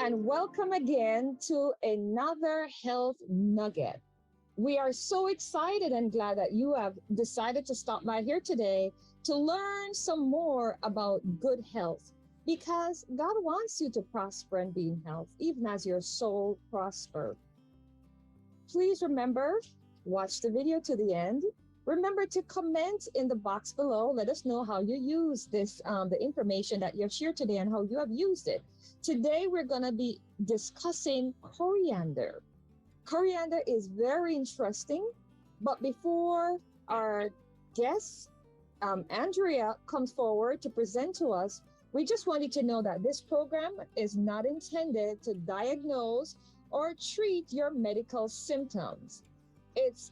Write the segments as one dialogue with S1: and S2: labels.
S1: and welcome again to another health nugget. We are so excited and glad that you have decided to stop by here today to learn some more about good health because God wants you to prosper and be in health, even as your soul prospers. Please remember, watch the video to the end. Remember to comment in the box below. Let us know how you use the information that you've shared today and how you have used it. Today, we're going to be discussing coriander. Coriander is very interesting, but before our guest, Andrea, comes forward to present to us, we just wanted to know that this program is not intended to diagnose or treat your medical symptoms. It's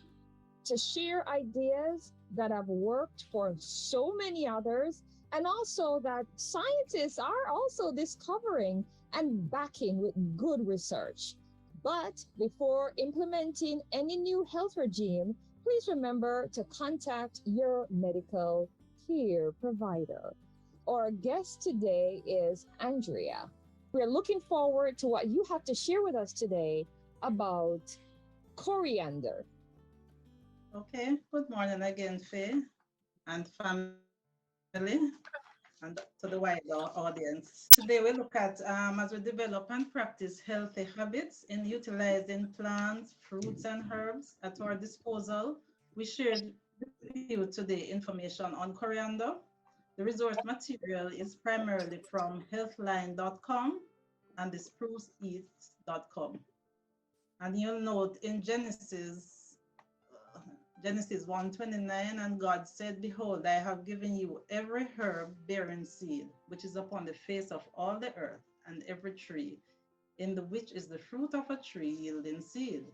S1: to share ideas that have worked for so many others, and also that scientists are also discovering and backing with good research. But before implementing any new health regime, please remember to contact your medical care provider. Our guest today is Andrea. We're looking forward to what you have to share with us today about coriander.
S2: Okay, good morning again, Faye and family, and to the wider audience. Today we look at as we develop and practice healthy habits in utilizing plants, fruits, and herbs at our disposal. We shared with you today information on coriander. The resource material is primarily from healthline.com and the spruceeats.com. And you'll note in Genesis 1:29, and God said, Behold, I have given you every herb bearing seed, which is upon the face of all the earth, and every tree, in the which is the fruit of a tree yielding seed.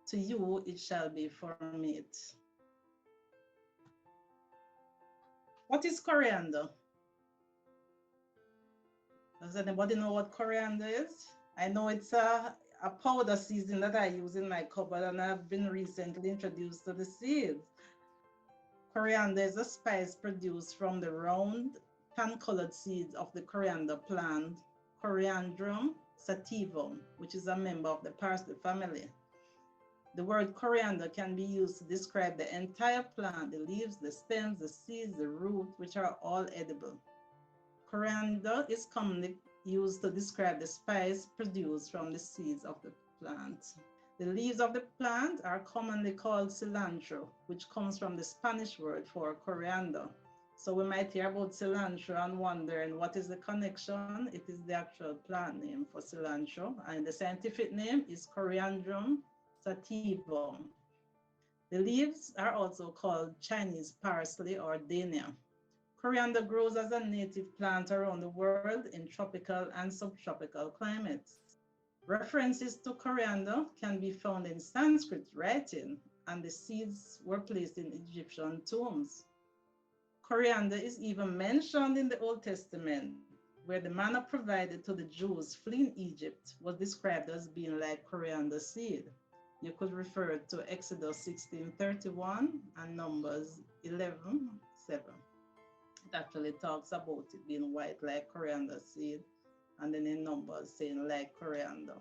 S2: To you it shall be for meat. What is coriander? Does anybody know what coriander is? I know it's a powder season that I use in my cupboard, and I've been recently introduced to the seeds. Coriander is a spice produced from the round, tan-colored seeds of the coriander plant, Coriandrum sativum, which is a member of the parsley family. The word coriander can be used to describe the entire plant, the leaves, the stems, the seeds, the root, which are all edible. Coriander is commonly used to describe the spice produced from the seeds of the plant. The leaves of the plant are commonly called cilantro, which comes from the Spanish word for coriander. So we might hear about cilantro and wondering what is the connection. It is the actual plant name for cilantro, and the scientific name is Coriandrum sativum. The leaves are also called Chinese parsley or dania. Coriander grows as a native plant around the world in tropical and subtropical climates. References to coriander can be found in Sanskrit writing, and the seeds were placed in Egyptian tombs. Coriander is even mentioned in the Old Testament, where the manna provided to the Jews fleeing Egypt was described as being like coriander seed. You could refer to Exodus 16:31 and Numbers 11:7. It actually talks about it being white like coriander seed, and then in Numbers saying like coriander.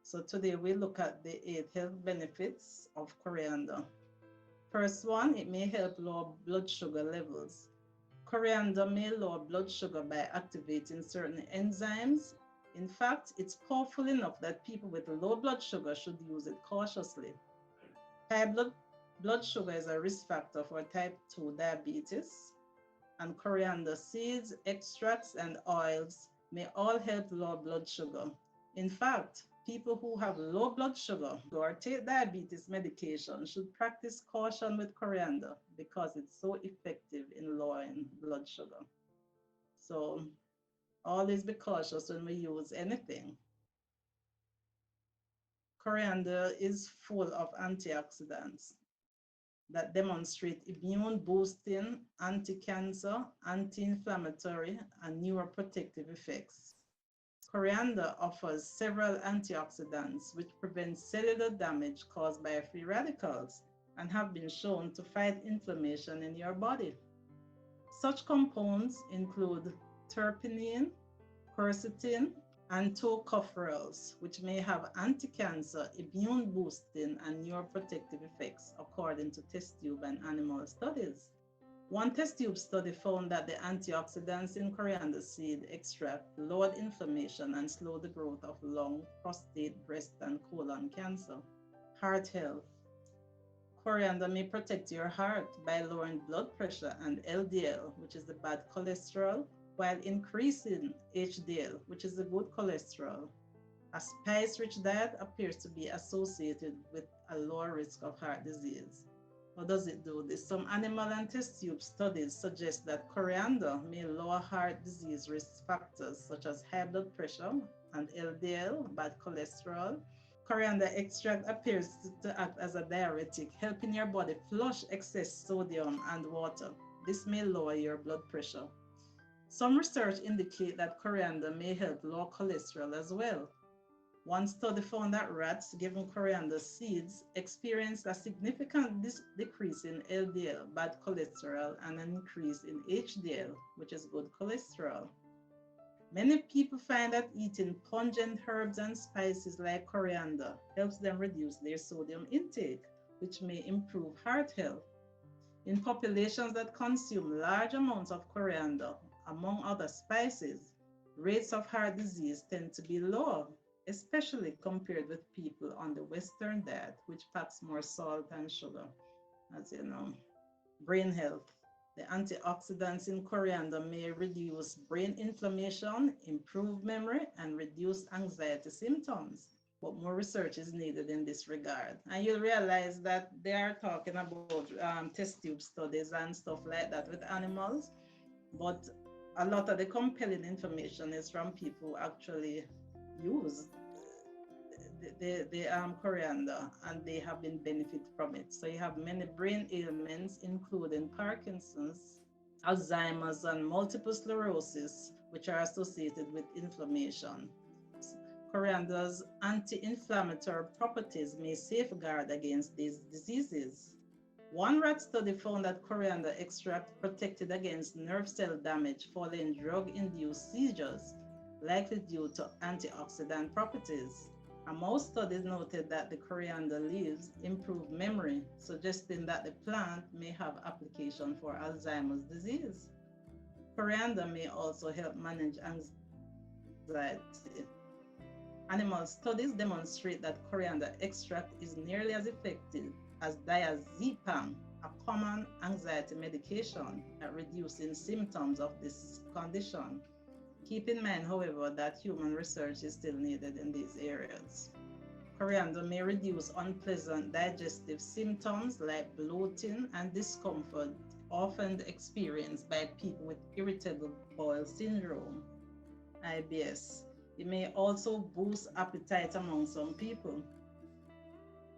S2: So today we look at the 8 health benefits of coriander. First one, it may help lower blood sugar levels. Coriander may lower blood sugar by activating certain enzymes. In fact, it's powerful enough that people with low blood sugar should use it cautiously. High blood sugar is a risk factor for type 2 diabetes, and coriander seeds, extracts, and oils may all help lower blood sugar. In fact, people who have low blood sugar or take diabetes medication should practice caution with coriander because it's so effective in lowering blood sugar. So always be cautious when we use anything. Coriander is full of antioxidants that demonstrate immune boosting, anti-cancer, anti-inflammatory, and neuroprotective effects. Coriander offers several antioxidants which prevent cellular damage caused by free radicals and have been shown to fight inflammation in your body. Such compounds include terpene, quercetin, and tocopherols, which may have anti-cancer, immune boosting, and neuroprotective effects, according to test tube and animal studies. One test tube study found that the antioxidants in coriander seed extract lowered inflammation and slowed the growth of lung, prostate, breast, and colon cancer. Heart health. Coriander may protect your heart by lowering blood pressure and LDL, which is the bad cholesterol, while increasing HDL, which is the good cholesterol. A spice rich diet appears to be associated with a lower risk of heart disease. How does it do this? Some animal and test tube studies suggest that coriander may lower heart disease risk factors such as high blood pressure and LDL, bad cholesterol. Coriander extract appears to act as a diuretic, helping your body flush excess sodium and water. This may lower your blood pressure. Some research indicate that coriander may help lower cholesterol as well. One study found that rats given coriander seeds experienced a significant decrease in LDL, bad cholesterol, and an increase in HDL, which is good cholesterol. Many people find that eating pungent herbs and spices like coriander helps them reduce their sodium intake, which may improve heart health. In populations that consume large amounts of coriander, among other spices, rates of heart disease tend to be lower, especially compared with people on the Western diet, which packs more salt and sugar, as you know. Brain health. The antioxidants in coriander may reduce brain inflammation, improve memory, and reduce anxiety symptoms. But more research is needed in this regard. And you'll realize that they are talking about test tube studies and stuff like that with animals, but a lot of the compelling information is from people who actually use the coriander and they have been benefit from it. So you have many brain ailments, including Parkinson's, Alzheimer's, and multiple sclerosis, which are associated with inflammation. Coriander's anti-inflammatory properties may safeguard against these diseases. One rat study found that coriander extract protected against nerve cell damage following drug-induced seizures, likely due to antioxidant properties. A mouse study noted that the coriander leaves improve memory, suggesting that the plant may have application for Alzheimer's disease. Coriander may also help manage anxiety. Animal studies demonstrate that coriander extract is nearly as effective as diazepam, a common anxiety medication, at reducing symptoms of this condition. Keep in mind, however, that human research is still needed in these areas. Coriander may reduce unpleasant digestive symptoms like bloating and discomfort, often experienced by people with irritable bowel syndrome, IBS. It may also boost appetite among some people.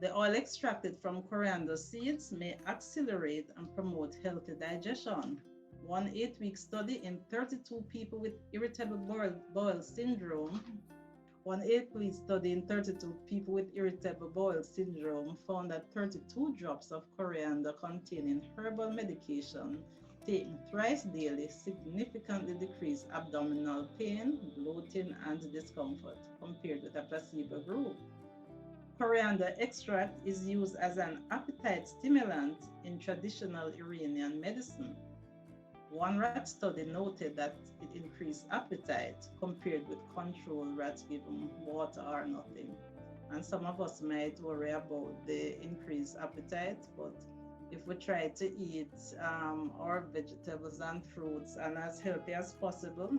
S2: The oil extracted from coriander seeds may accelerate and promote healthy digestion. One 8-week study in 32 people with irritable bowel syndrome. One 8-week study in 32 people with irritable bowel syndrome found that 32 drops of coriander containing herbal medication taken thrice daily significantly decreased abdominal pain, bloating, and discomfort compared with a placebo group. Coriander extract is used as an appetite stimulant in traditional Iranian medicine. One rat study noted that it increased appetite compared with control rats given water or nothing. And some of us might worry about the increased appetite, but if we try to eat our vegetables and fruits and as healthy as possible,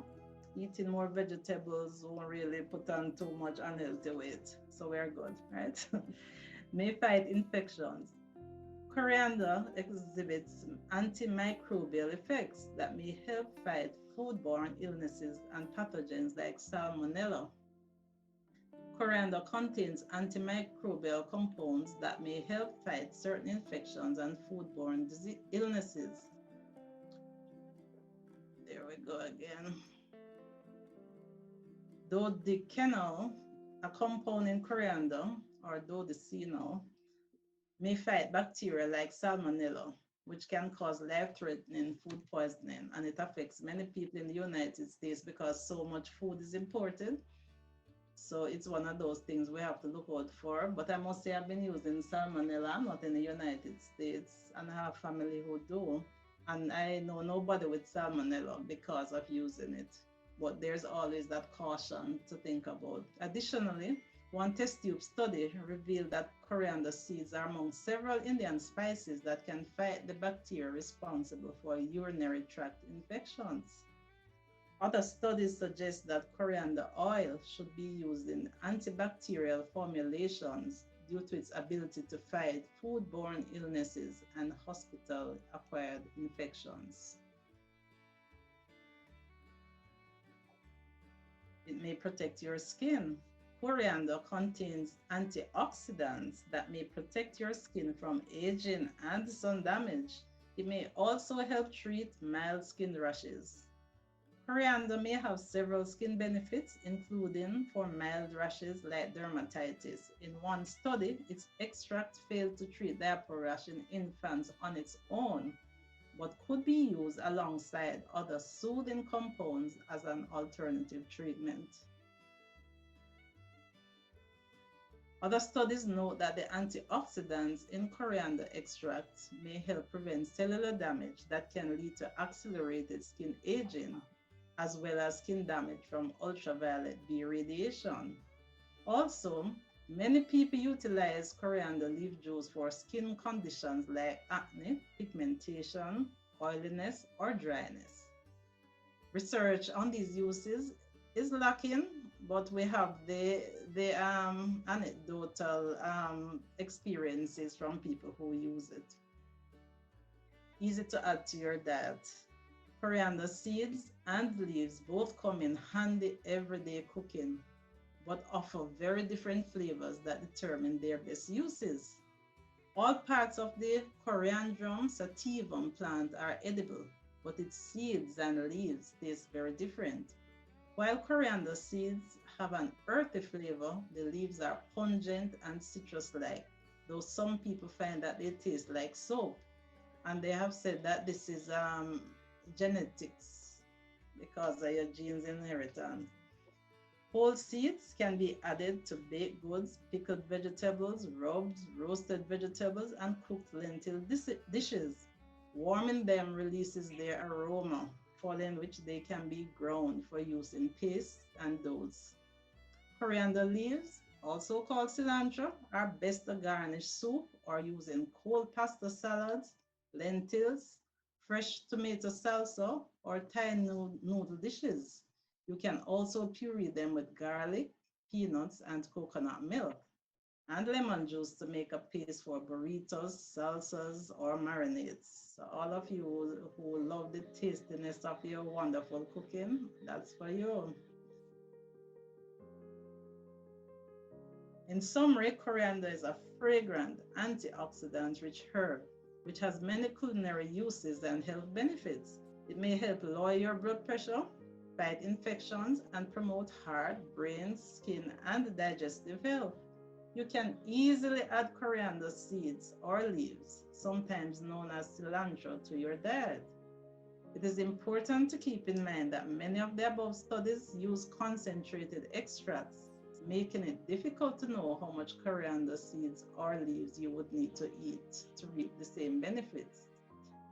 S2: eating more vegetables won't really put on too much unhealthy weight. So we're good, right? May fight infections. Coriander exhibits antimicrobial effects that may help fight foodborne illnesses and pathogens like salmonella. Coriander contains antimicrobial compounds that may help fight certain infections and foodborne illnesses. There we go again. Dodecanol, a compound in coriander, or dodecanol, may fight bacteria like salmonella, which can cause life-threatening food poisoning, and it affects many people in the United States because so much food is imported. So it's one of those things we have to look out for. But I must say I've been using salmonella. I'm not in the United States and I have family who do. And I know nobody with salmonella because of using it. But there's always that caution to think about. Additionally, one test tube study revealed that coriander seeds are among several Indian spices that can fight the bacteria responsible for urinary tract infections. Other studies suggest that coriander oil should be used in antibacterial formulations due to its ability to fight foodborne illnesses and hospital acquired infections. It may protect your skin. Coriander contains antioxidants that may protect your skin from aging and sun damage. It may also help treat mild skin rashes. Coriander may have several skin benefits, including for mild rashes like dermatitis. In one study, its extract failed to treat diaper rash in infants on its own, but could be used alongside other soothing compounds as an alternative treatment. Other studies note that the antioxidants in coriander extract may help prevent cellular damage that can lead to accelerated skin aging, as well as skin damage from ultraviolet B radiation. Also, many people utilize coriander leaf juice for skin conditions like acne, pigmentation, oiliness, or dryness. Research on these uses is lacking, but we have the anecdotal experiences from people who use it. Easy to add to your diet. Coriander seeds and leaves both come in handy everyday cooking, but offer very different flavors that determine their best uses. All parts of the Coriandrum sativum plant are edible, but its seeds and leaves taste very different. While coriander seeds have an earthy flavor, the leaves are pungent and citrus like, though some people find that they taste like soap. And they have said that this is genetics because of your genes inheritance. Whole seeds can be added to baked goods, pickled vegetables, rubs, roasted vegetables, and cooked lentil dishes. Warming them releases their aroma, following which they can be ground for use in pastes and doughs. Coriander leaves, also called cilantro, are best to garnish soup or use in cold pasta salads, lentils, fresh tomato salsa, or Thai noodle dishes. You can also puree them with garlic, peanuts, and coconut milk, and lemon juice to make a paste for burritos, salsas, or marinades. So all of you who love the tastiness of your wonderful cooking, that's for you. In summary, coriander is a fragrant, antioxidant-rich herb which has many culinary uses and health benefits. It may help lower your blood pressure, fight infections, and promote heart, brain, skin, and digestive health. You can easily add coriander seeds or leaves, sometimes known as cilantro, to your diet. It is important to keep in mind that many of the above studies use concentrated extracts, making it difficult to know how much coriander seeds or leaves you would need to eat to reap the same benefits.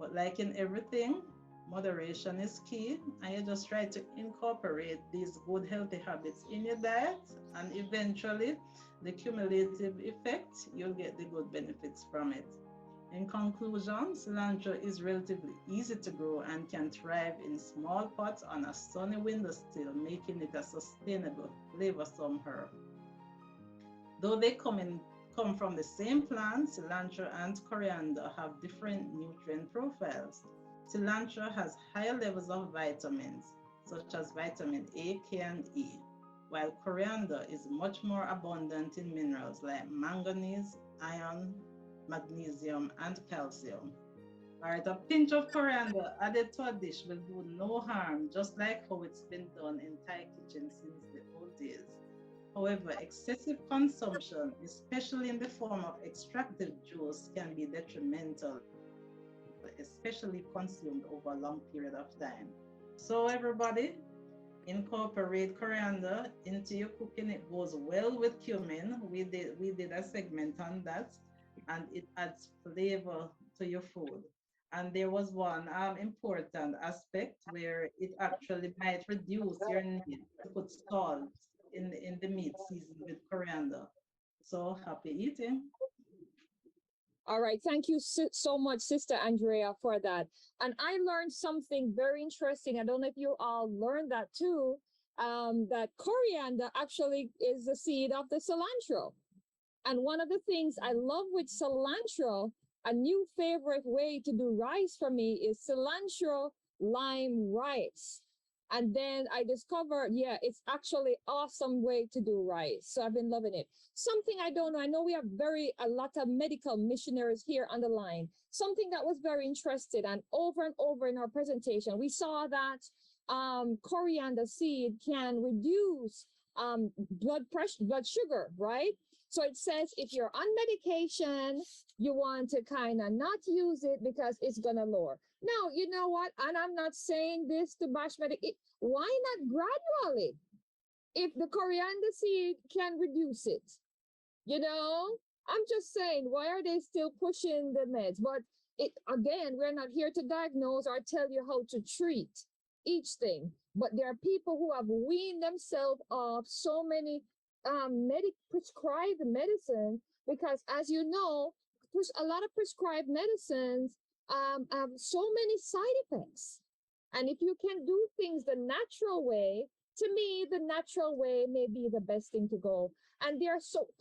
S2: But like in everything, moderation is key, and you just try to incorporate these good healthy habits in your diet, and eventually, the cumulative effect, you'll get the good benefits from it. In conclusion, cilantro is relatively easy to grow and can thrive in small pots on a sunny windowsill, making it a sustainable, flavorsome herb. Though come from the same plant, cilantro and coriander have different nutrient profiles. Cilantro has higher levels of vitamins, such as vitamin A, K, and E, while coriander is much more abundant in minerals like manganese, iron, magnesium, and calcium. All right, a pinch of coriander added to a dish will do no harm, just like how it's been done in Thai kitchen since the old days. However, excessive consumption, especially in the form of extractive juice, can be detrimental, especially consumed over a long period of time. So, everybody, Incorporate coriander into your cooking. It goes well with cumin. We did a segment on that, and it adds flavor to your food. And there was one important aspect where it actually might reduce your need to put salt in the meat seasoned with coriander. So happy eating.
S1: All right. Thank you so much, Sister Andrea, for that. And I learned something very interesting. I don't know if you all learned that too. That coriander actually is the seed of the cilantro. And one of the things I love with cilantro, a new favorite way to do rice for me is cilantro lime rice. And then I discovered, yeah, it's actually awesome way to do rice. So I've been loving it. Something I don't know. I know we have a lot of medical missionaries here on the line. Something that was very interested and over in our presentation, we saw that coriander seed can reduce blood pressure, blood sugar, right? So it says if you're on medication, you want to kind of not use it because it's going to lower. Now, you know what? And I'm not saying this to bash why not gradually? If the coriander seed can reduce it, you know, I'm just saying, why are they still pushing the meds? But it again, we're not here to diagnose or tell you how to treat each thing. But there are people who have weaned themselves off so many prescribed medicine because, as you know, a lot of prescribed medicines have so many side effects. And if you can do things the natural way, to me, the natural way may be the best thing to go. And there are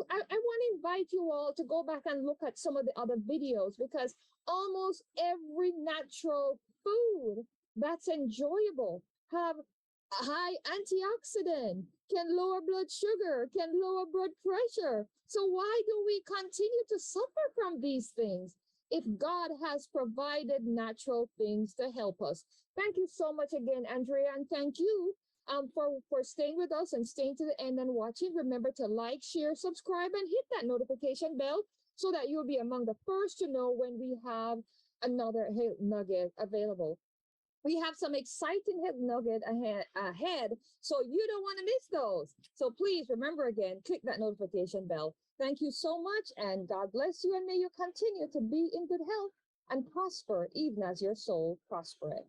S1: I want to invite you all to go back and look at some of the other videos because almost every natural food that's enjoyable have a high antioxidant, can lower blood sugar, can lower blood pressure. So why do we continue to suffer from these things if God has provided natural things to help us? Thank you so much again, Andrea, and thank you for staying with us and staying to the end and watching. Remember to like, share, subscribe, and hit that notification bell so that you'll be among the first to know when we have another hit nugget available. We have some exciting hit nugget ahead, so you don't want to miss those. So please remember again, click that notification bell. Thank you so much, and God bless you, and may you continue to be in good health and prosper even as your soul prospereth.